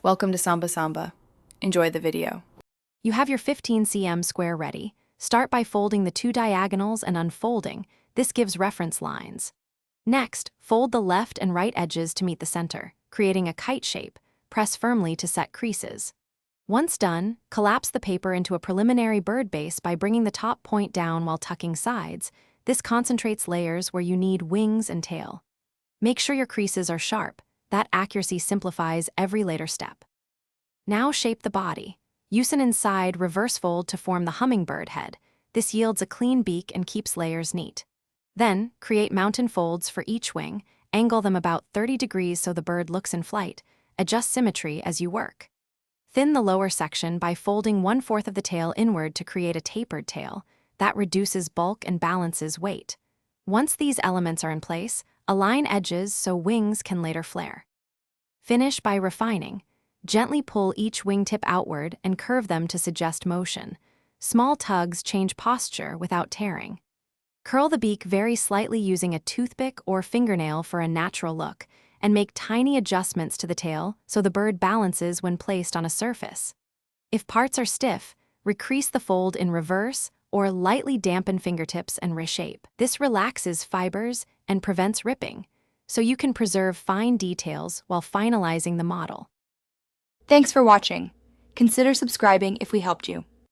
Welcome to Samba Samba. Enjoy the video. You have your 15 cm square ready. Start by folding the two diagonals and unfolding. This gives reference lines. Next, fold the left and right edges to meet the center, creating a kite shape. Press firmly to set creases. Once done, collapse the paper into a preliminary bird base by bringing the top point down while tucking sides. This concentrates layers where you need wings and tail. Make sure your creases are sharp. That accuracy simplifies every later step. Now shape the body. Use an inside reverse fold to form the hummingbird head. This yields a clean beak and keeps layers neat. Then, create mountain folds for each wing. Angle them about 30 degrees so the bird looks in flight. Adjust symmetry as you work. Thin the lower section by folding 1/4 of the tail inward to create a tapered tail. That reduces bulk and balances weight. Once these elements are in place, align edges so wings can later flare. Finish by refining. Gently pull each wingtip outward and curve them to suggest motion. Small tugs change posture without tearing. Curl the beak very slightly using a toothpick or fingernail for a natural look, and make tiny adjustments to the tail so the bird balances when placed on a surface. If parts are stiff, recrease the fold in reverse or lightly dampen fingertips and reshape. This relaxes fibers and prevents ripping, so you can preserve fine details while finalizing the model. Thanks for watching. Consider subscribing if we helped you.